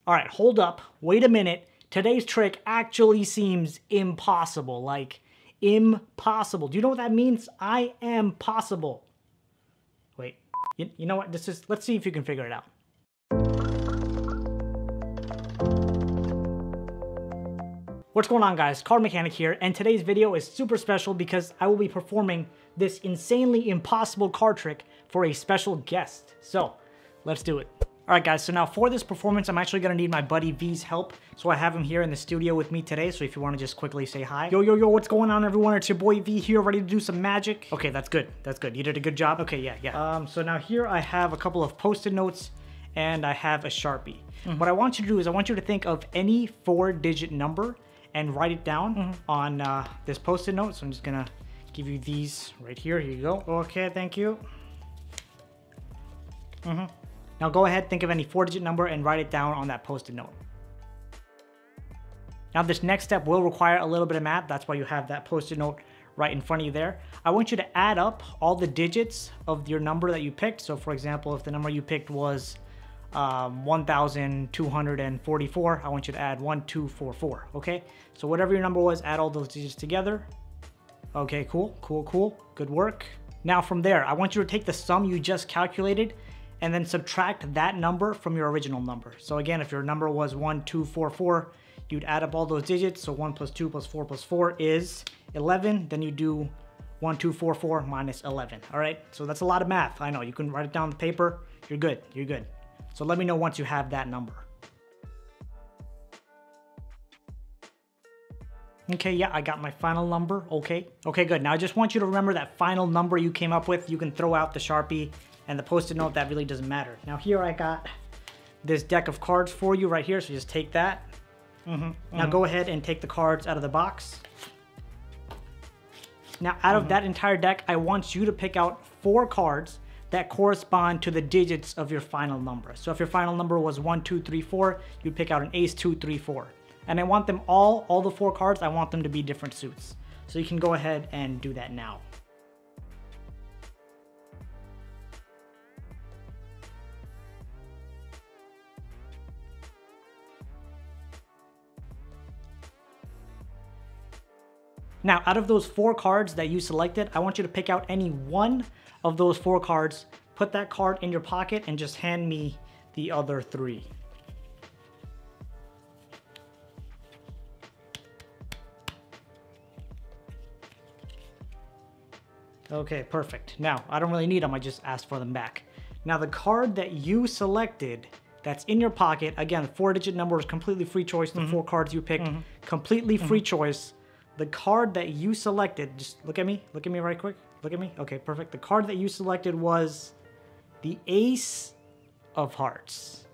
All right, hold up. Wait a minute. Today's trick actually seems impossible. Like, impossible. Do you know what that means? I am possible. Wait, you know what? Let's see if you can figure it out. What's going on, guys? CardMechanic here, and today's video is super special because I will be performing this insanely impossible card trick for a special guest. So, let's do it. All right, guys, so now for this performance, I'm actually gonna need my buddy V's help. So I have him here in the studio with me today, so if you wanna just quickly say hi. Yo, yo, yo, what's going on, everyone? It's your boy V here, ready to do some magic. Okay, that's good, that's good. You did a good job. Okay, yeah. So now here I have a couple of Post-it notes, and I have a Sharpie. What I want you to do is I want you to think of any 4-digit number and write it down on this Post-it note. So I'm just gonna give you these right here. Here you go. Okay, thank you. Now go ahead, think of any 4-digit number and write it down on that Post-it note. Now this next step will require a little bit of math. That's why you have that Post-it note right in front of you there. I want you to add up all the digits of your number that you picked. So for example, if the number you picked was 1,244, I want you to add 1244, okay? So whatever your number was, add all those digits together. Okay, cool, good work. Now from there, I want you to take the sum you just calculated and then subtract that number from your original number. So again, if your number was 1244, you'd add up all those digits. So 1 plus 2 plus 4 plus 4 is 11. Then you do 1244 minus 11, all right? So that's a lot of math, I know. You can write it down on the paper. You're good. So let me know once you have that number. Okay, yeah, I got my final number, okay. Okay, good. Now I just want you to remember that final number you came up with. You can throw out the Sharpie and the Post-it note, that really doesn't matter. Now here I got this deck of cards for you right here, so just take that. Now go ahead and take the cards out of the box. Now out of that entire deck, I want you to pick out 4 cards that correspond to the digits of your final number. So if your final number was 1, 2, 3, 4, you pick out an ace, 2, 3, 4. And I want them all the 4 cards, I want them to be different suits. So you can go ahead and do that now. Now, out of those 4 cards that you selected, I want you to pick out any one of those 4 cards, put that card in your pocket, and just hand me the other 3. Okay, perfect. Now, I don't really need them, I just asked for them back. Now, the card that you selected that's in your pocket, again, 4-digit number is completely free choice. The 4 cards you picked, completely free choice. The card that you selected, just look at me right quick. Look at me. Okay, perfect. The card that you selected was the Ace of Hearts.